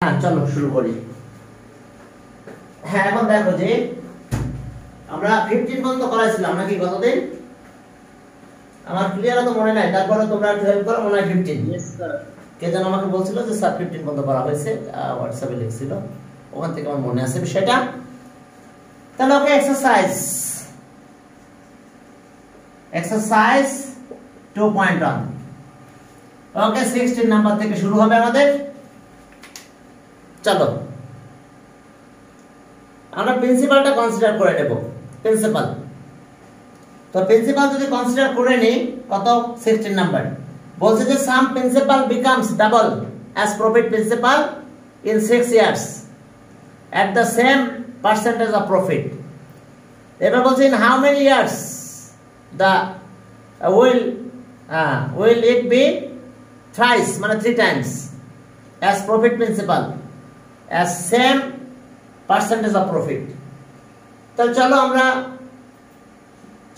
হ্যাঁ চলো শুরু করি। হ্যাঁ এখন দেখো যে আমরা 15 পর্যন্ত করাইছিলাম নাকি গতদিন? আমার ক্লিয়ার তো মনে নাই, তারপরে তোমরা একটু হেল্প করো। মনে হয় 15। Yes sir. কে যেন আমাকে বলছিল যে স্যার 15 পর্যন্ত করা হয়েছে, হোয়াটসঅ্যাপে লিখছিল, ওখান থেকে আমার মনে আছে বিষয়টা। তাহলে ওকে, এক্সারসাইজ 2.1। ওকে 16 নাম্বার থেকে শুরু হবে আমাদের। চলো আমরা প্রিন্সিপালটা কনসিডার করে নেব। প্রিন্সিপাল তো প্রিন্সিপাল যদি কনসিডার করে নেই, কত 16 নাম্বার বলছে যে sum principal becomes double as profit principal in 6 years at the same percentage of profit। এবার বলছে in how many years the will it be thrice মানে 3 times as profit principal as same percentage of profit। তাহলে চলো আমরা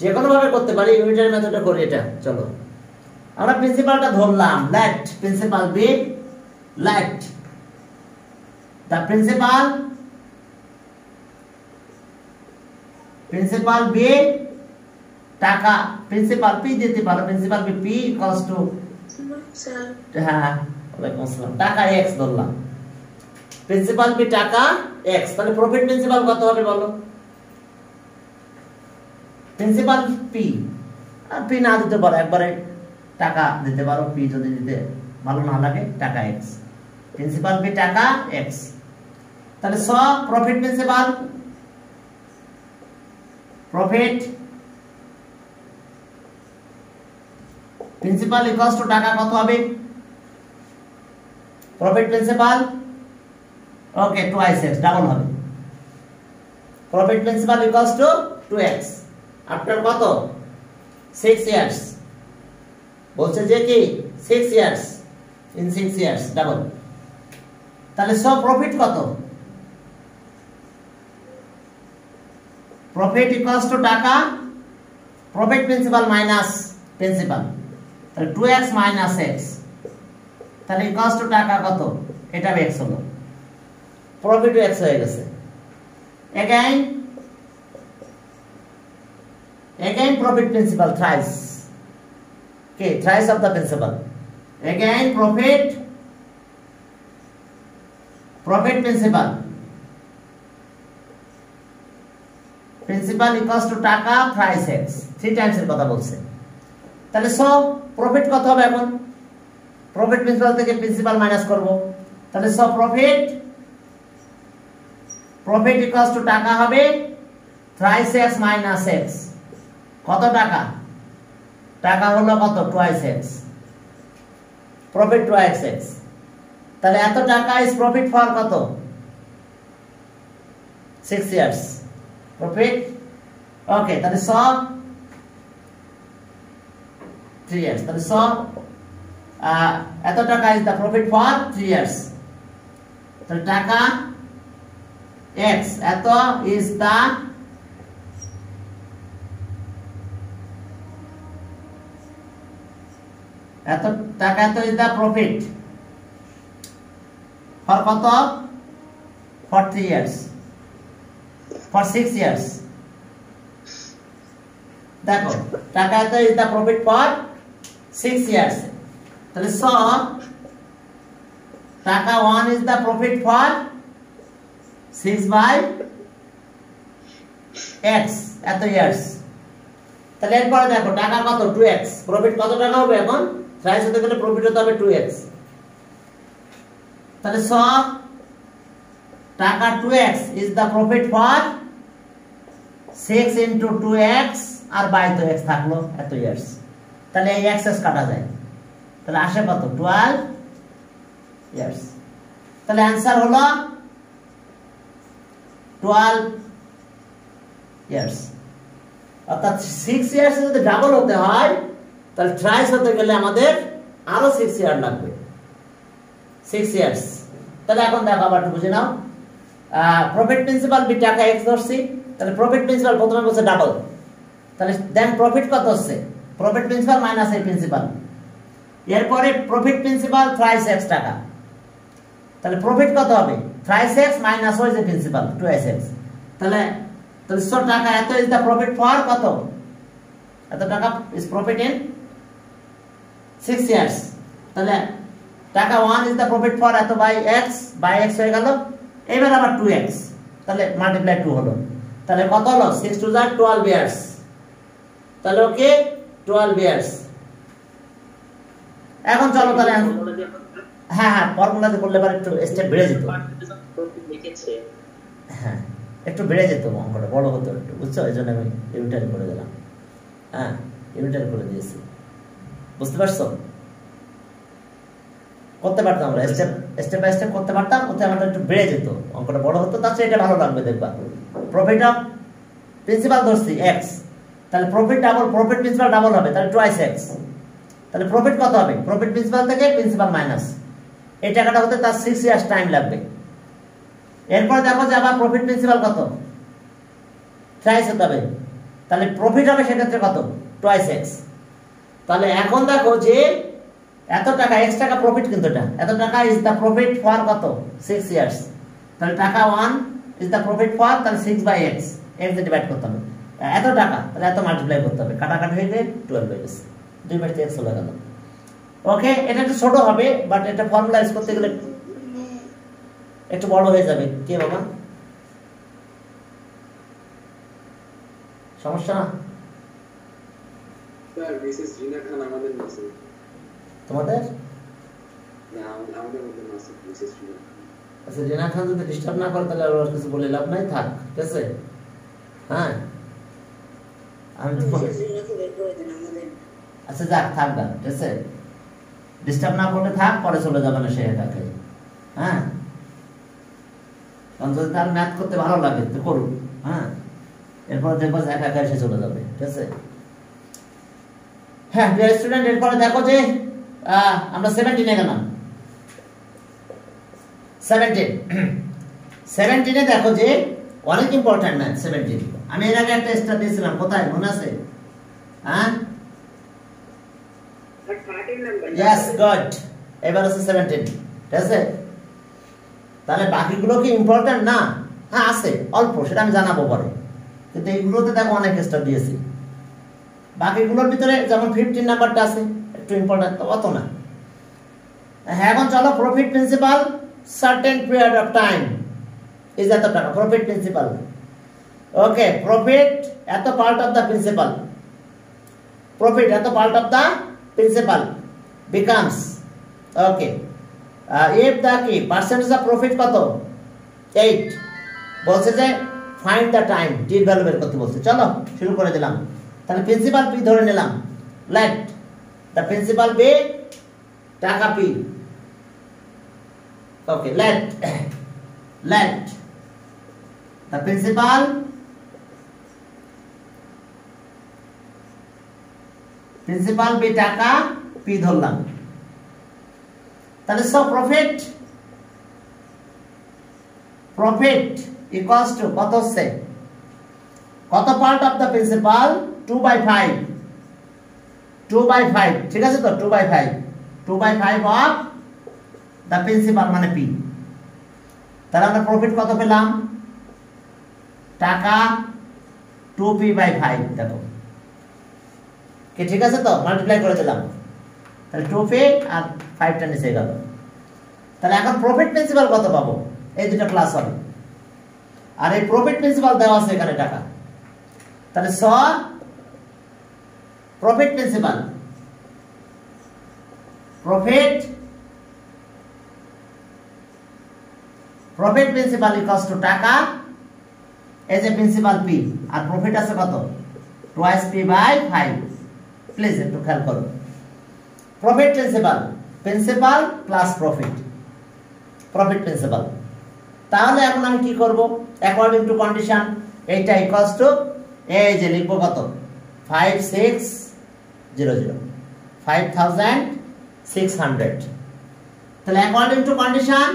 যে কোনো ভাবে করতে পারি, ইউনিটারি মেথডে করি এটা। চলো আমরা প্রিন্সিপালটা ধরলাম, let principal be let the principal be টাকা, প্রিন্সিপাল পি দিতে পারো, principal P P equals to হ্যাঁ ওয়ালাইকুম আসসালাম টাকা x ধরলাম, প্রিন্সিপাল পি টাকা x। তাহলে প্রফিট প্রিন্সিপাল কত হবে বলো? প্রিন্সিপাল পি আর পি না দিতে পারো, একবারে টাকা দিতে পারো, পি যদি দিতে ভালো না লাগে টাকা x, প্রিন্সিপাল পি টাকা x। তাহলে profit principal principal equals to টাকা কত হবে? প্রফিট প্রিন্সিপাল ওকে 2x ডাবল হবে। Profit principal equals to 2x after কত 6 years। বলছে যে কি 6 years, ইন 6 years ডাবল। তাহলে প্রফিট কত? প্রফিট ইকুয়ালস টু টাকা, প্রফিট প্রিন্সিপাল মাইনাস প্রিন্সিপাল, তাহলে 2x মাইনাস x, তাহলে ইকুয়ালস টু টাকা কত? এটা x হলো, প্রফিটও x হয়ে গেছে। again profit principal thrice, okay thrice of the principal, again profit principal equals to টাকা thrice x, 3 times এর কথা বলছে। তাহলে প্রফিট কত হবে? এখন প্রফিট প্রিন্সিপাল থেকে প্রিন্সিপাল মাইনাস করব, তাহলে প্রফিট ইকুয়ালস টু টাকা হবে thrice x মাইনাস x। কত টাকা? টাকা হলো কত 2x, প্রফিট 2x। তাহলে এত টাকা ইজ প্রফিট ফর কত 6 years প্রফিট। ওকে তাহলে 3 years, তাহলে এত টাকা is the profit for 3 years। তাহলে টাকা x এত is the is the profit for কত? For 3 years, for 6 years। দেখো টাকা এত is the profit for 6 years। তাহলে টাকা 1 is the profit for 6/x এত ইয়ার্স। তাহলে এরপরে দেখো টাকা কত 2x, প্রফিট কত টাকা হবে? এখন থ্রাইস হতে গেলে প্রফিট হতে হবে 2x। তাহলে টাকা 2x is the profit for 6 into 2x, আর বাই তো x থাকলো এত ইয়ার্স। তাহলে এই x কাটা যায়, তাহলে আসে কত 12 ইয়ার্স। তাহলে অ্যানসার হলো 12 ইয়ার্স। অর্থাৎ 6 ইয়ার্স যদি ডাবল হতে হয়, তাহলে থ্রাইস হতে গেলে আমাদের আরো 6 ইয়ার লাগবে, 6 ইয়ার্স। তাহলে এখন দেখো আবার একটু বুঝে নাও। প্রফিট প্রিন্সিপাল বি টাকা x ধরছি, তাহলে প্রফিট প্রিন্সিপাল প্রথমে বলছে ডাবল, তাহলে দেন প্রফিট কত হচ্ছে? প্রফিট প্রিন্সিপাল মাইনাস এই প্রিন্সিপাল, এরপরে প্রফিট প্রিন্সিপাল থ্রাইস x টাকা, তাহলে প্রফিট কত হবে? thrice x minus what is the principal? 2x। তাহলে সো টাকা এত ইজ দ্য প্রফিট ফর কত? এত টাকা ইজ প্রফিট ইন 6 ইয়ার্স। তাহলে টাকা 1 ইজ দ্য প্রফিট ফর এত বাই x হয়ে গেল। এবার আবার 2x, তাহলে মাল্টিপ্লাই 2 হলো। তাহলে কত হলো? 6 to the 12 ইয়ার্স। তাহলে ওকে 12 ইয়ার্স। এখন চলো তাহলে হ্যাঁ ফর্মুলাতে করলে পরে একটু স্টেপ বেড়ে যেত। হ্যাঁ একটু বেড়ে যেত, অঙ্কটা বড় হতো একটু, বুঝছো? এই জন্য আমি ইউনিটারি করে দিলাম। হ্যাঁ ইউনিটারি করে দিয়েছি, বুঝতে পারছো? করতে পারতাম আমরা স্টেপ বাই স্টেপ করতে পারতাম, ওতে আমাদের একটু বেড়ে যেত, অঙ্কটা বড় হতো। তার চেয়ে এটা ভালো লাগবে দেখবা। প্রফিট অফ প্রিন্সিপাল ধরছি x, তাহলে profit double, profit principal double হবে, তাহলে টুয়াইস x। তাহলে প্রফিট কত হবে? প্রফিট প্রিন্সিপাল থেকে প্রিন্সিপাল মাইনাস, এই টাকাটা হতে তার 6 ইয়ার্স টাইম লাগবে। এরপর দেখো যে আবার প্রফিট প্রিন্সিপাল কত? থ্রাইস হতে হবে, তাহলে প্রফিট হবে সেক্ষেত্রে কত? Twice x। তাহলে এখন দেখো যে এত টাকা x টাকা প্রফিট, কিন্তু এটা এত টাকা ইজ দ্য প্রফিট ফর কত? 6 ইয়ার্স। তাহলে টাকা 1 ইজ দ্য প্রফিট ফর, তাহলে 6 বাই x, x দিয়ে ডিভাইড করতে হবে। এত টাকা, তাহলে এত মাল্টিপ্লাই করতে হবে, কাটাকাটি হয়ে গেলে 12 হয়ে গেছে, 2/x হয়ে গেল। ওকে, এটা একটু ছোট হবে, বাট এটা ফর্মুলাইজ করতে গেলে একটু বড় হয়ে যাবে। কে বাবা? সমস্যা না? স্যার মিসেস রিনা খান আমাদের মাসে। তোমাদের? না আমাদের মধ্যে মাসে মিসেস রিনা। আচ্ছা, রিনা খান যদি ডিস্টার্ব না করে তাহলে আর কিছু বলে লাভ নাই, থাক, ঠিক আছে? হ্যাঁ আমি তো আচ্ছা যাক, থাক না, ঠিক আছে? ডিস্টার্ব না করলে থাক, পরে চলে যাবে না সে একাকে। হ্যাঁ, কারণ যদি তার ম্যাথ করতে ভালো লাগে তো করুক। হ্যাঁ, এরপর দেখবো একা একা এসে চলে যাবে, ঠিক আছে? হ্যাঁ স্টুডেন্ট, এরপরে দেখো যে আমরা 17 এ গেলাম। 17 এ দেখো যে অনেক ইম্পর্টেন্ট ম্যাথ 17। আমি এর আগে একটা স্টার দিয়েছিলাম, কোথায় মনে আছে? হ্যাঁ ইয়েস, গুড। এবার আছে 17, ঠিক আছে? তাহলে বাকিগুলো কি ইম্পর্টেন্ট না? হ্যাঁ আছে, অল্প, সেটা আমি জানাবো পরে। কিন্তু এইগুলোতে দেখো অনেক স্টার দিয়েছি। বাকিগুলোর ভিতরে যেমন 15 নাম্বারটা আছে, একটু ইম্পর্টেন্ট, অত না। হ্যাঁ, এখন চলো profit principal certain period of time is এত টাকা, প্রফিট প্রিন্সিপাল। ওকে, প্রফিট এত part of the principal, profit এত part of the principal becomes, okay, if the কি পার্সেন্টেজ অফ প্রফিট কত? 8। বলছে যে ফাইন্ড দ্য টাইম, টির ভ্যালু বের করতে বলছে। চলো শুরু করে দিলাম। তাহলে প্রিন্সিপাল পি ধরে নিলাম, লেট দ্য প্রিন্সিপাল বি টাকা P. Okay, let the principal B টাকা পি ধরলাম। তাহলে সো প্রফিট ইকুয়ালস টু কত হচ্ছে? কত পার্ট অফ দ্য প্রিন্সিপাল? 2/5, 2/5, ঠিক আছে তো? 2/5 অফ দ্য প্রিন্সিপাল মানে পি। তাহলে আমরা প্রফিট কত পেলাম? টাকা 2p/5। দেখো কি ঠিক আছে তো? মাল্টিপ্লাই করে দিলাম, তাহলে 2p আর 5টা নিচে গেল। তাহলে এখন প্রফিট প্রিন্সিপাল কত পাবো? এই দুটো প্লাস হবে, আর এই প্রফিট প্রিন্সিপাল দেওয়া আছে এখানে টাকা। তাহলে স প্রফিট প্রিন্সিপাল ইকুয়ালস টু টাকা, এই যে প্রিন্সিপাল পি, আর প্রফিট আছে কত? Twice p/5। প্লিজ একটু খেয়াল করো, profit principal plus profit principal. তাহলে এখন আমি কি করব? অ্যাকর্ডিং টু কন্ডিশন, এইটা ইকুয়ালস টু, এই যে লিখবো কত? 5600। তাহলে according to condition,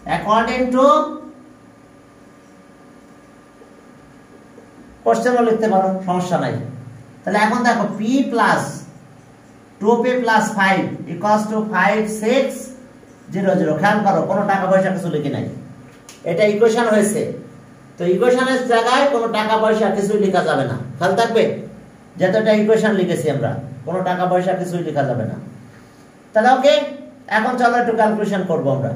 according to কোশ্চেনও লিখতে পারো, সমস্যা নাই। তাহলে এখন দেখো P plus 2p plus 5 equals to 5600 খেয়াল করো কোনো টাকা পয়সা কিছু লিখি নাই এটা ইকুয়েশন হয়েছে তো ইকুয়েশনের জায়গায় কোনো টাকা পয়সা কিছু লেখা যাবে না খেয়াল থাকবে যেহেতু এটা ইকুয়েশন লিখেছি আমরা কোনো টাকা পয়সা কিছু লেখা যাবে না তাহলে ওকে এখন চলো একটু ক্যালকুলেশন করব আমরা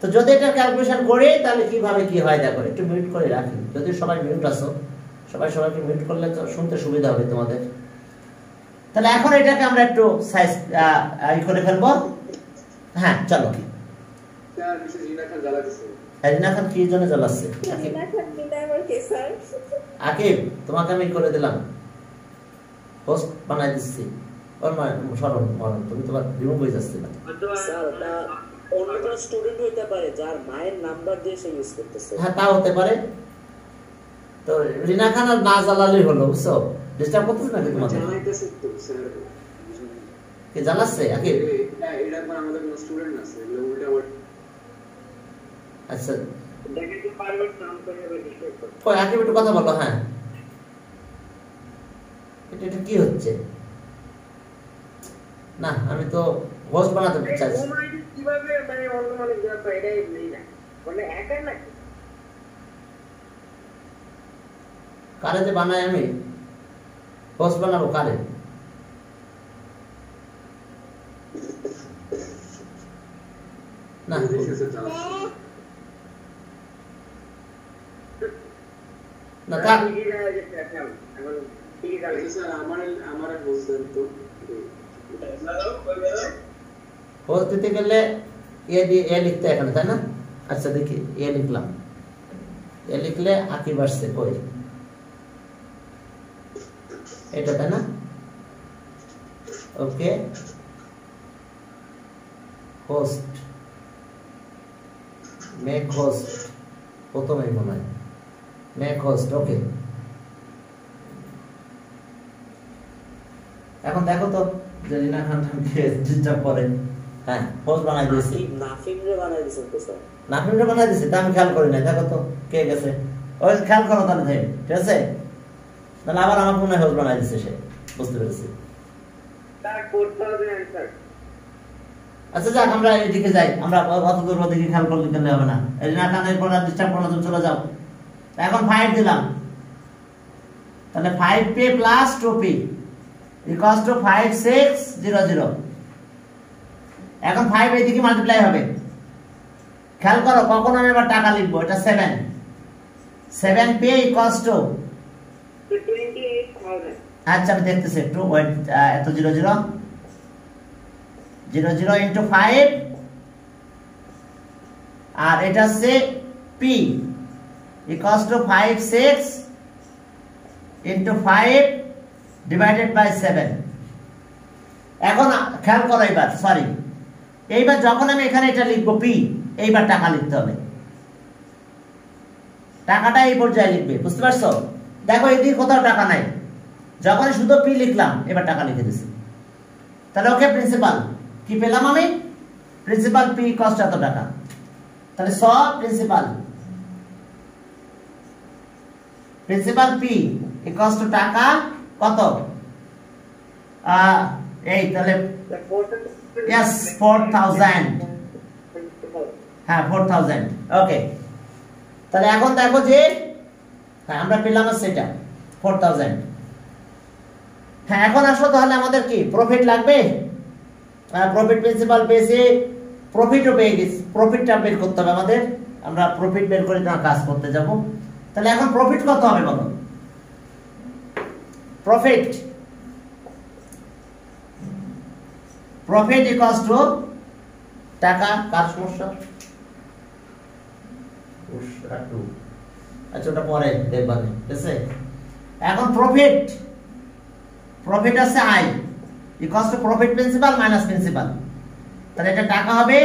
তো যদি এটা ক্যালকুলেশন করি তাহলে কিভাবে কি হয় দেখো একটু মিউট করে রাখি যদি সবাই মিউট আছো সবাইকে মিউট করলে তো শুনতে সুবিধা হবে তোমাদের তাহলে এখন এটাকে আমরা একটু সাইজ করে ফেলবো হ্যাঁ চলো স্যার মিসেস রিনা খান জ্বালাচ্ছে রিনা খান কি জন্য জ্বালাচ্ছে রিনা খান বিনা আমার কে স্যার আকিব তোমাকে আমি করে দিলাম হোস্ট বানাই দিচ্ছি ওর সরল মরণ তুমি তোমার রিমুভ হয়ে যাচ্ছে না স্যার ওটা অন্য কোনো স্টুডেন্ট হইতে পারে যার মায়ের নাম্বার দিয়ে সে ইউজ করতেছে হ্যাঁ তা হতে পারে তো রিনা খান আর না জ্বালালেই হলো বুঝছো ডিস্টার্ব করতেছ নাকি তোমাদের জ্বালাইতেছে তো স্যার কে জ্বালাচ্ছে আকিব এটা পর আমাদের কোনো স্টুডেন্ট আছে এগুলো উল্টা আচ্ছা দেখে কি পারবে কাম করে রেজিস্টার করতে কই আকিব একটু কথা বলো হ্যাঁ এটা কি হচ্ছে না আমি তো হোস্ট বানাতে চাইছি কিভাবে মানে অন্য মানে ব্যাপার এটাই নেই না মানে একা না কারে যে বানাই আমি হোস্ট বানাবো কারে না না তা স্যার আমার বলছেন তো হোস্ট দিতে গেলে এ লিখতে এখানে তাই না আচ্ছা দেখি এ লিখলাম এ লিখলে আকিব আসছে কই এটা তাই না ওকে হোস্ট মেক হোস্ট প্রথমেই মনে হয় মেক হোস্ট ওকে এখন দেখো তো যে রিনা খান কে ডিস্টার্ব করে হ্যাঁ হোস্ট বানাই দিয়েছি নাফিমরে বানাই দিছেন তো স্যার নাফিমরে বানাই দিয়েছি তা আমি খেয়াল করি না দেখো তো কে গেছে ওই খেয়াল করো তাহলে ভাই ঠিক আছে তাহলে আবার আমার মনে হয় হোস্ট বানাই দিয়েছে সে বুঝতে পেরেছি স্যার করতে হবে অ্যানসার আচ্ছা যাক আমরা এদিকে যাই আমরা অত দূর ওদিকে খেয়াল করলে গেলে হবে না রিনা খানের পর ডিস্টার্ব করো না চলে যাও এখন 5 দিলাম তাহলে 5p plus 2p equals to 5600 এখন 5 এদিকে মাল্টিপ্লাই হবে খেয়াল করো কখন আমি আবার টাকা লিখবো এটা 7p equals to 28000 আচ্ছা আমি দেখতেছি একটু ওয়েট এত 00 into 5 আর এটা হচ্ছে p equals to 56 into 5 divided by 7 এখন খেয়াল করো এবার সরি এইবার যখন আমি এখানে এটা লিখবো p এইবার টাকা লিখতে হবে টাকাটা এই পর্যায়ে লিখবে বুঝতে পারছো দেখো এদিকে কোথাও টাকা নাই যখন শুধু p লিখলাম এবার টাকা লিখে দিছি তাহলে ওকে প্রিন্সিপাল কি পেলাম আমি প্রিন্সিপাল p কস্ট এত টাকা তাহলে প্রিন্সিপাল p ইকুয়ালস টু টাকা কত এই তাহলে यस 4000 হ্যাঁ 4000 ওকে তাহলে এখন দেখো যে হ্যাঁ আমরা পেলাম সেটা 4000 হ্যাঁ এখন আসো তাহলে আমাদের কি প্রফিট লাগবে প্রফিট প্রিন্সিপাল পেয়েছি প্রফিটও পেয়ে গেছি প্রফিটটা বের করতে হবে আমাদের আমরা প্রফিট বের করে না কাজ করতে যাব তাহলে এখন প্রফিট কত হবে বলো প্রফিট ইকুয়ালস টু টাকা কার সমস্যা আচ্ছা ওটা পরে দেখবা ঠিক আছে এখন প্রফিট আছে I equals two profit principal minus principal তাহলে এটা টাকা হবে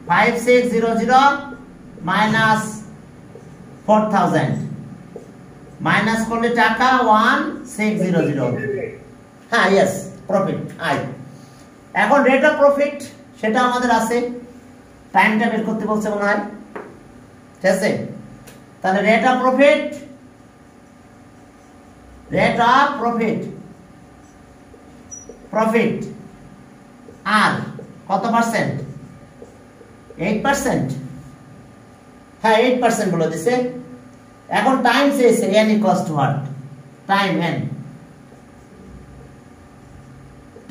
5600 মাইনাস 4000 মাইনাস করলে টাকা 1600 হ্যাঁ यस প্রফিট আই এখন রেট অফ প্রফিট সেটা আমাদের আছে টাইমটা বের করতে বলছে মনে হয় ঠিক আছে তাহলে রেট অফ প্রফিট প্রফিট আর কত পার্সেন্ট 8%, হ্যাঁ 8% বলে দিছে। এখন টাইম চেয়েছে n equals to what, time n,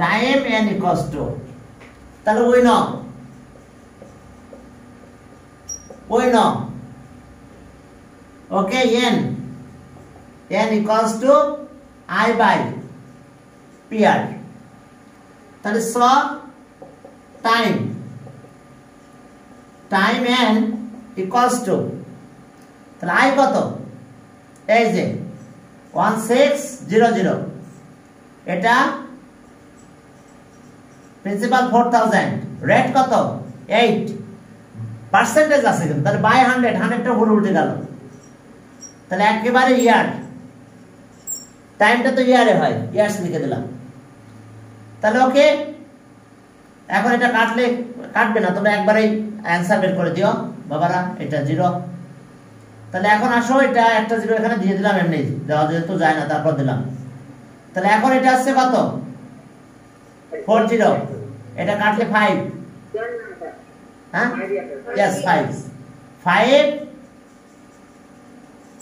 time n equals to, তাহলে ওই ন okay n equals to i by pr, তাহলে স টাইম n ইকুয়ালস টু, তাহলে i কত, এই যে 1600, এটা প্রিন্সিপাল 4000, রেট কত 8, পার্সেন্টেজ আছে কিন্তু, তাহলে বাই 100, 100টা ভুল উল্টে গেল, তাহলে একেবারে ইয়ার, টাইমটা তো ইয়ারে হয়, ইয়ার্স লিখে দিলাম। তাহলে ওকে, এখন এটা কাটবে না, তোমরা একবারেই অ্যান্সার বের করে দিও বাবারা, এটা 0। তাহলে এখন আসো, এটা একটা 0 এখানে দিয়ে দিলাম, এমনি দেওয়া যেহেতু যায় না, তারপর দিলাম। তাহলে এখন এটা আসছে কত 40, এটা কাটলে 5, হ্যাঁ ইয়েস 5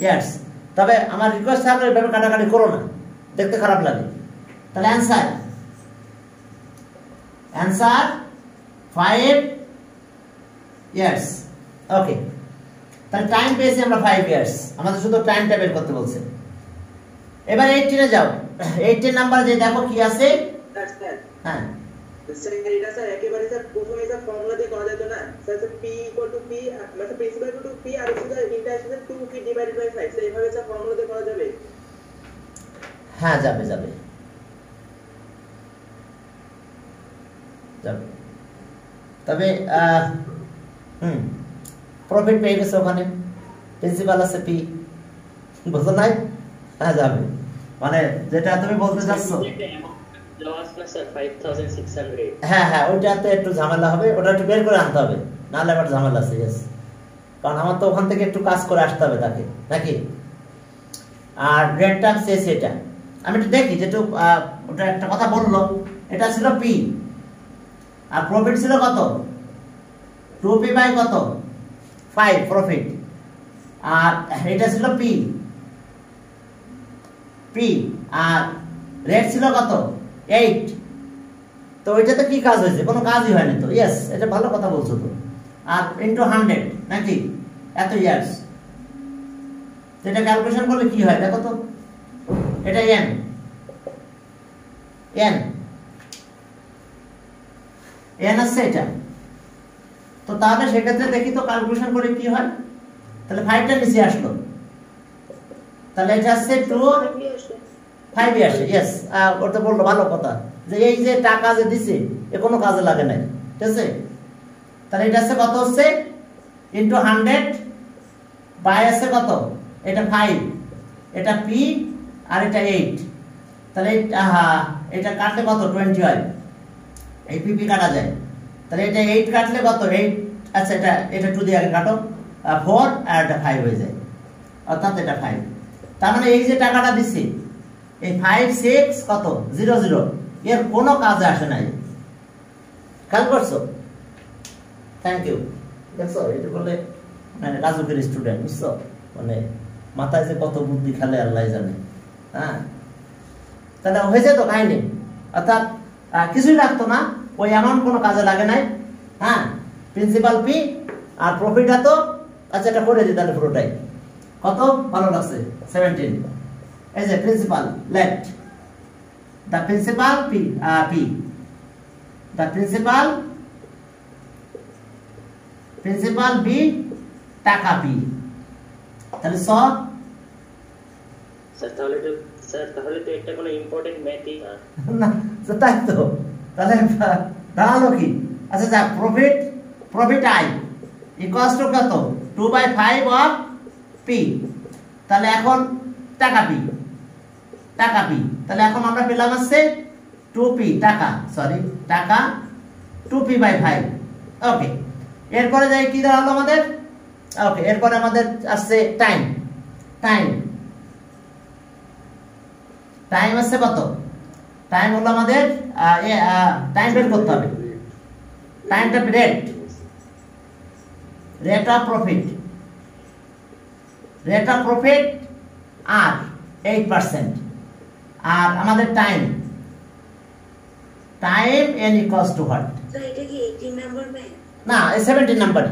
ইয়ার্স। তবে আমার রিকোয়েস্ট থাকলে এভাবে কাটাকাটি করো না, দেখতে খারাপ লাগে। তাহলে অ্যান্সার 5 ইয়ার্স, ওকে। তাহলে টাইম পেয়েছি আমরা 5 ইয়ার্স, আমাদের শুধু টাইমটা বের করতে বলছে। এবার 18 যাও, 18 নাম্বার যে দেখো কি আছে, হ্যাঁ স্যার এটা স্যার একেবারে স্যার প্রথমে স্যার ফর্মুলা দিয়ে করা যেত না স্যার, p = p মানে প্রিন্সিপাল = p আর হচ্ছে ইন্টারেস্ট 2p / 5, স্যার এইভাবে স্যার ফর্মুলা দিয়ে করা যাবে? হ্যাঁ যাবে, তবে প্রফিট পেয়ে গেছে, ওখানে প্রিন্সিপাল আছে p, বুঝো নাই? হ্যাঁ যাবে, মানে যেটা তুমি বলতে চাচ্ছ, হ্যাঁ ওইটাতে একটু ঝামেলা হবে, ওটা একটু বের করে আনতে হবে, নাহলে আবার ঝামেলা আছে। কারণ আমার তো ওখান থেকে একটু কাজ করে আসতে হবে তাকে, নাকি? আর রেট টার্ম শেষ, এটা আমি একটু দেখি যেটু, ওটা একটা কথা বললো, এটা ছিল p আর প্রফিট ছিল কত 2p বাই কত 5 প্রফিট, আর এটা ছিল p আর রেট ছিল কত 8। তো ওইটাতে কি কাজ হয়েছে? কোনো কাজই হয়নি তো। ইয়েস, এটা ভালো কথা বলছো তো। আর ইনটু 100 নাকি এত ইয়ার্স, এটা ক্যালকুলেশন করলে কি হয় দেখো তো, এটা n আছে এটা। তো তাহলে সেক্ষেত্রে দেখি তো ক্যালকুলেশন করে কি হয়। তাহলে 5টা নিচে আসলো, তাহলে এটা আসছে 5 ইয়ার্স। ইয়েস, ওটা বললো ভালো কথা, যে এই যে টাকা যে দিছে এ কোনো কাজে লাগে নাই, ঠিক আছে? তাহলে এটা আছে কত হচ্ছে ইনটু 100 বাই আছে কত, এটা 5, এটা p আর এটা 8। তাহলে এটা কাটলে কত 20 হয়, এই p কাটা যায়। তাহলে এটা 8 কাটলে কত 8, আচ্ছা এটা 2 দিয়ে আগে কাটো, 4 আর এটা 5 হয়ে যায়, অর্থাৎ এটা 5। তার মানে এই যে টাকাটা দিছি এই 5 6 কত 0 0, এর কোনো কাজে আসে নাই। খেয়াল করছো? Thank you. দেখছো, এটা বলে মানে রাজুকের স্টুডেন্ট, বুঝছো? মানে মাথায় যে কত বুদ্ধি খেলে আল্লাহ জানে। হ্যাঁ, তাহলে হয়েছে তো কাহিনী, অর্থাৎ কিছুই লাগতো না, ওই অ্যামাউন্ট কোনো কাজে লাগে নাই। হ্যাঁ, প্রিন্সিপাল পি আর প্রফিটটা তো, আচ্ছা এটা করে দিই তাহলে পুরোটাই। কত ভালো লাগছে 17। এই যে principal left, the principal P the principal B টাকা পি। তাহলে তাহলে তো এটা কোনো ইম্পর্টেন্ট ম্যাথই না, তাই তো। তাহলে দাঁড়ালো কি? আচ্ছা যা, প্রফিট আই ইকুয়ালস টু কত 2/5 অফ পি। তাহলে এখন টাকা পি, তাহলে এখন আমরা পেলাম আছে 2p টাকা, টাকা 2p/5। ওকে, এরপরে যাই কি দাঁড়ালো আমাদের? ওকে, এরপরে আমাদের আসছে টাইম আছে কত টাইম হলো আমাদের টাইম বের করতে হবে। টাইমটা রেট অফ প্রফিট আর 8%, আর আমাদের time n equals to what? Sir এটা কি 18 নাম্বার ম্যাথ? না, এই 17 নাম্বার।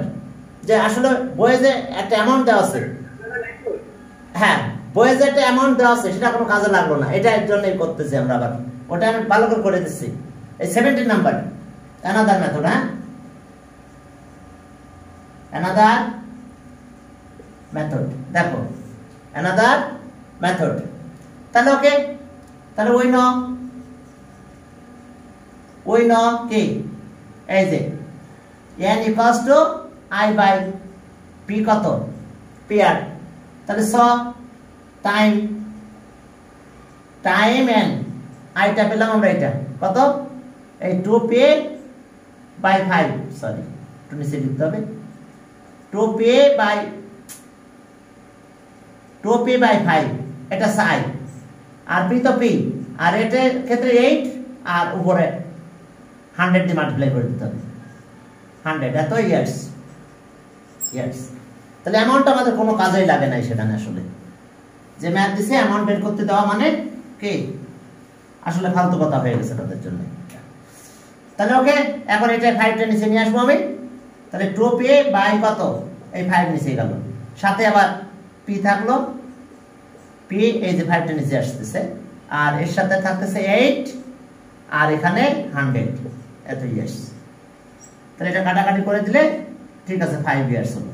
যে আসলে বইয়ে যে একটা অ্যামাউন্ট দেওয়া আছে, হ্যাঁ বইয়ে যে একটা অ্যামাউন্ট দেওয়া আছে সেটা কোনো কাজে লাগলো না, এটা এর জন্যই করতেছি আমরা। আবার ওটা আমি ভালো করে দিচ্ছি। এই 17 নাম্বার অ্যানাদার মেথড। হ্যাঁ, অ্যানাদার মেথড, দেখো অ্যানাদার মেথড। তাহলে ওকে, তাহলে ওই ন কি, এই যে n equals to i by p, কত পেয়ার। তাহলে টাইম n, আইটা পেলাম আমরা, এটা কত, এই 2p বাই 5, সরি একটু নিচে লিখতে হবে, 2p বাই 5, এটা সাই, আর p তো p, আর এটার ক্ষেত্রে 8, আর উপরে 100 দিয়ে মাল্টিপ্লাই করে দিতে হবে, 100, এত ইয়ার্স। তাহলে অ্যামাউন্টটা আমাদের কোনো কাজেই লাগে না সেখানে। আসলে যে ম্যাথ দিছে অ্যামাউন্ট বের করতে দেওয়া মানে কি আসলে ফালতু কথা হয়ে গেছে তাদের জন্য। তাহলে ওকে, এখন এটা 5টা নিচে নিয়ে আসবো আমি। তাহলে 2p বাই কত, এই 5 নিচে গেল, সাথে আবার p থাকলো, p এই যে 5টা নিচে আসতেছে, আর এর সাথে থাকতেছে 8, আর এখানে 100, এত ইয়ার্স। তাহলে এটা কাটাকাটি করে দিলে ঠিক আছে, 5 ইয়ার্স হলো।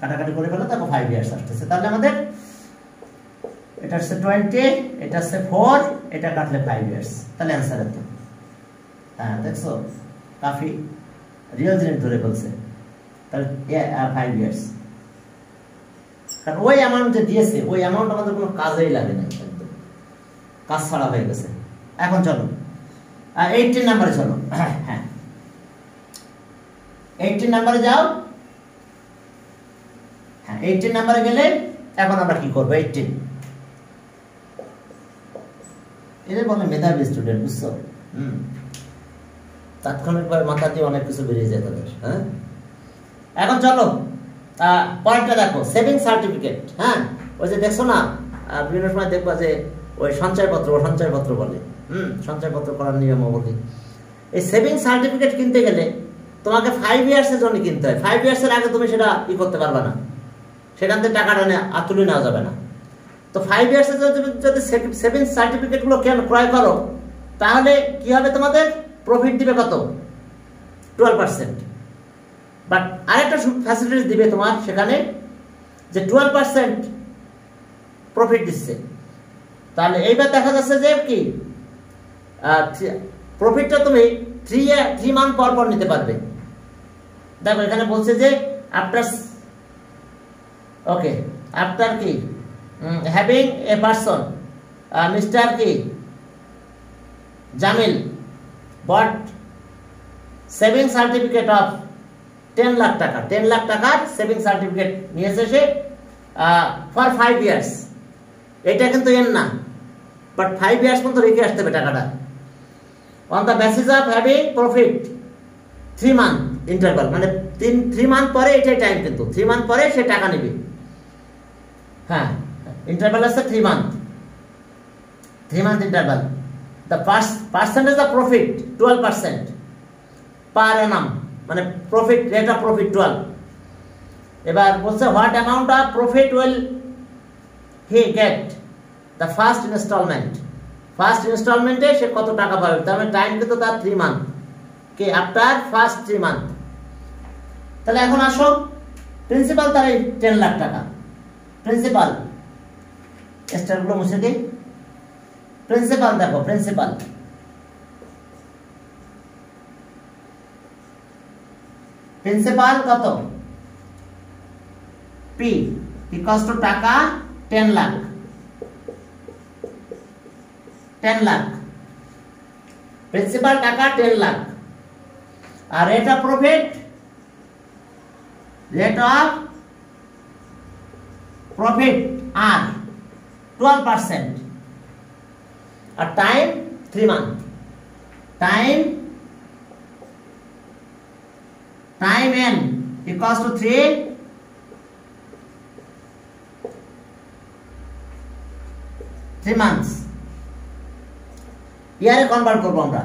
কাটাকাটি করে ফেলো, তারপর 5 ইয়ার্স আসতেছে। তাহলে আমাদের এটা হচ্ছে 20, এটা হচ্ছে 4, এটা কাটলে 5 ইয়ার্স। তাহলে অ্যান্সার এত। হ্যাঁ দেখছো, কাফি রিয়েল জিনিস ধরে বলছে। তাহলে 5 ইয়ার্স, কারণ ওই অ্যামাউন্ট যে দিয়েছে ওই অ্যামাউন্ট আমাদের কোনো কাজেই লাগে না, একদম কাজ ছাড়া হয়ে গেছে। এখন চলো 18 নাম্বারে চলো। হ্যাঁ 18 নাম্বারে যাও। হ্যাঁ 18 নাম্বারে গেলে এখন আমরা কি করবো? 18 এদের বলে মেধাবী স্টুডেন্ট, বুঝছো? তাৎক্ষণিকভাবে মাথা দিয়ে অনেক কিছু বেরিয়ে যায় তাদের। হ্যাঁ এখন চলো পয়েন্টটা দেখো, সেভিং সার্টিফিকেট। হ্যাঁ ওই যে দেখছো না, বিভিন্ন সময় দেখবা যে ওই সঞ্চয়পত্র বলে, সঞ্চয়পত্র করার নিয়মাবলী। এই সেভিং সার্টিফিকেট কিনতে গেলে তোমাকে 5 ইয়ার্সের জন্য কিনতে হয়। 5 ইয়ার্সের আগে তুমি সেটা ই করতে পারবে না, সেখান থেকে টাকাটা তুলে নেওয়া যাবে না। তো 5 ইয়ার্সের যদি সেভিং সার্টিফিকেটগুলো ক্রয় করো, তাহলে কি হবে? তোমাদের প্রফিট দিবে কত? 12%। বাট আরেকটা ফ্যাসিলিটিস দিবে তোমার সেখানে, যে 12% প্রফিট দিচ্ছে। তাহলে এইবার দেখা যাচ্ছে যে কি প্রফিটটা তুমি 3 মান্থ পর নিতে পারবে। দেখো এখানে বলছে যে আফটার কি হ্যাভিং এ পারসন মিস্টার কি জামিল বট সেভিং সার্টিফিকেট অফ 10 লাখ টাকা, 10 লাখ টাকার সেভিং সার্টিফিকেট নিয়েছে সে ফর 5 ইয়ার্স। এটা কিন্তু এর না, বাট 5 ইয়ার্স পর্যন্ত রেখে আসতে হবে টাকাটা। On the basis of having profit 3 month interval, মানে 3 মান্থ পরে এটাই টাইম, কিন্তু 3 মান্থ পরে সে টাকা নেবে। হ্যাঁ ইন্টারভাল আছে 3 month, 3 month interval. The percentage of profit 12% per annum, মানে প্রফিট, রেট অফ প্রফিট 12। এবার বলছে what amount of profit will he get the first installment. First ইনস্টলমেন্টে সে কত টাকা পাবে? তার মানে টাইম কিন্তু তার 3 মান্থ, কি আফটার ফার্স্ট 3 মান্থ। তাহলে এখন আসো প্রিন্সিপাল, তার 10 লাখ টাকা প্রিন্সিপাল, স্টারগুলো মুছে দিই। প্রিন্সিপাল দেখো, প্রিন্সিপাল কত? P ইকুয়ালস টু টাকা 10 লাখ, 10 লাখ প্রিন্সিপাল টাকা 10 লাখ। আর রেট অফ প্রফিট, আর 12%। আর time 3 month. Time n equals to 3 months। ইয়ারে কনভার্ট করব আমরা,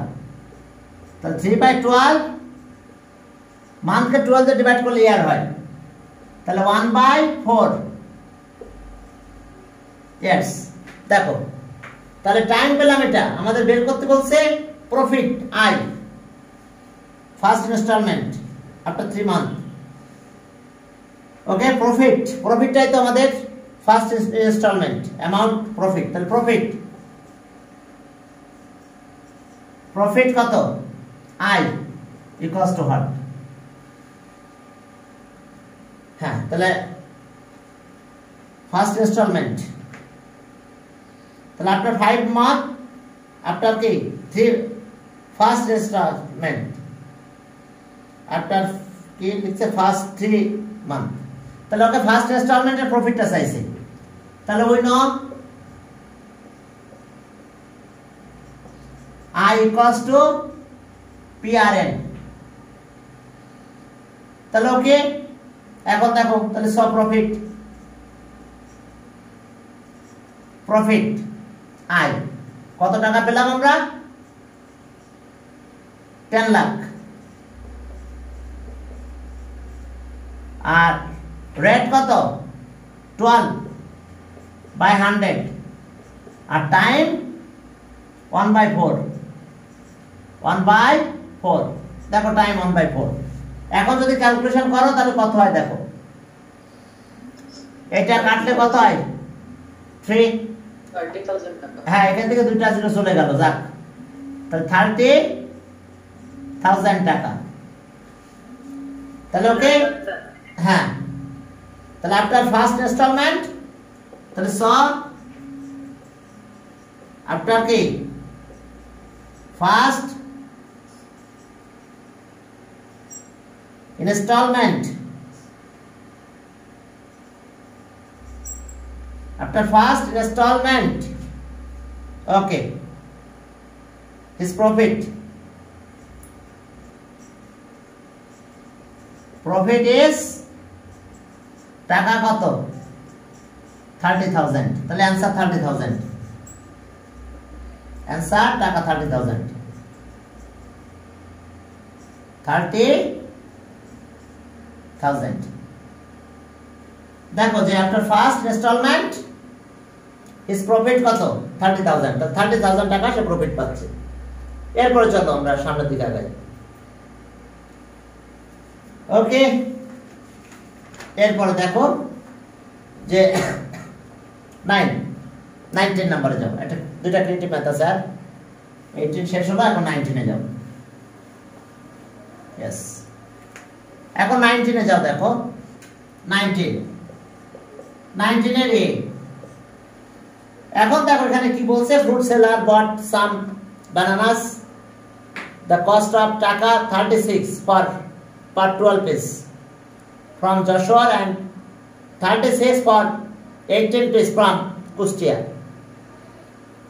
তাহলে 3/12 মান্থকে 12 দিয়ে ডিভাইড করলে ইয়ার হয়, তাহলে 1/4 ইয়ার্স। দেখো তাহলে টাইম পেলাম, এটা আমাদের বের করতে বলছে profit I first installment after 3 month. Okay, প্রফিটটাই তো আমাদের ফার্স্ট ইনস্টলমেন্ট অ্যামাউন্ট প্রফিট। তাহলে প্রফিট কত? I equals to what? হ্যাঁ, তাহলে ফার্স্ট ইনস্টলমেন্ট, তাহলে আফটার 5 মান্থ, আফটার কি 3 ফার্স্ট ইনস্টলমেন্ট, আফটার কি লিখছে ফার্স্ট 3 মান্থ। তাহলে ওকে ফার্স্ট ইনস্টলমেন্টের প্রফিটটা চাইছে, তাহলে ওই no I equals to PRN। তাহলে ওকে, এখন দেখো তাহলে সব প্রফিট আই কত টাকা পেলাম আমরা? 10 লাখ। আর রেট কত? 12/100। আর টাইম 1/4। দেখো টাইম 1/4। এখন যদি ক্যালকুলেশন করো তাহলে কত হয় দেখো, এটা কাটলে কত হয়? 30,000 টাকা। হ্যাঁ, এখান থেকে 2টা জিরো চলে গেল, যাক, তাহলে 30,000 টাকা। তাহলে ওকে, হ্যাঁ, তাহলে আফটার ফার্স্ট ইনস্টলমেন্ট, তাহলে আফটার কি first installment, after first installment, okay, his profit is টাকা কত? 30,000। তাহলে অ্যানসার 30,000, অ্যানসার টাকা 30,000। দেখো যে after first instalment his profit কত? 30,000। 30,000 টাকা সে প্রফিট পাচ্ছে। এরপরে চলো আমরা সামনের দিকে আগাই। ওকে, এরপরে দেখো যে 19 নম্বরে যাবো। এটা দুইটা ক্রিয়েটিভ ম্যাথ আছে, আর 18 শেষ হলো, এখন 19 এ যাও। ইয়েস, এখন 19 এ যাও। দেখো 19 এর এ। এখন দেখো এখানে কি বলছে, fruit seller bought some bananas, the cost of টাকা 36 per 12 piece from Joshua and 36 for 18 piece from Kustia।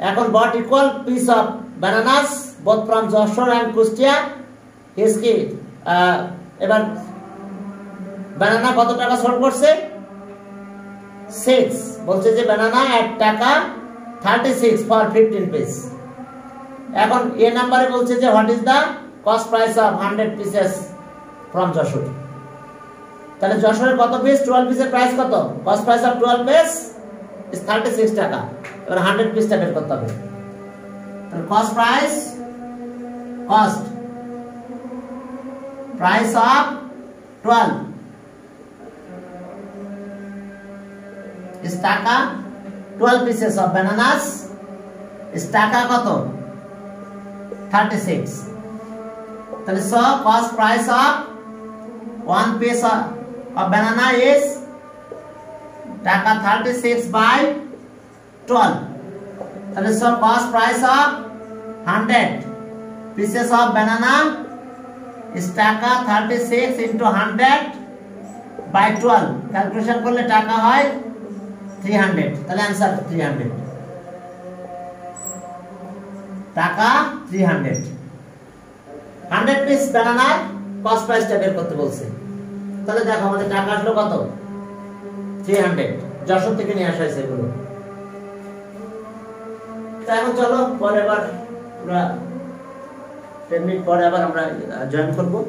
এখন bought equal piece of bananas both from Joshua and Kustia। His কি এবার বানানা কত টাকা সোল্ড করছে? 6। বলছে যে বানানা এক টাকা 36 for 15 piece। এখন এ নাম্বারে বলছে যে what is the cost price of 100 pieces from Joshua। তাহলে যশোরের কত পিস? 12 পিসের প্রাইস কত? Cost price of 12 piece is 36 টাকা। এবার 100 পিসটা বের করতে হবে। তাহলে কস্ট প্রাইস অফ 12 ইজ টাকা। 12 pieces of bananas ইজ টাকা কত? 36। তাহলে cost price of 1 piece of banana is টাকা 36/12। তাহলে cost price of 100 pieces of banana is টাকা 36 into 100/12। ক্যালকুলেশন করলে টাকা হয় 300। তাহলে आंसर 300। টাকা 300 100 পিস বানানার কস্ট প্রাইসটা বের করতে বলছে। তাহলে দেখো আমাদের টাকা আসলো কত 300, যশোর থেকে নিয়ে আসা হয়েছে এগুলো। তো এখন চলো পরে আবার আমরা 10 মিনিট পরে আবার আমরা জয়েন করবো।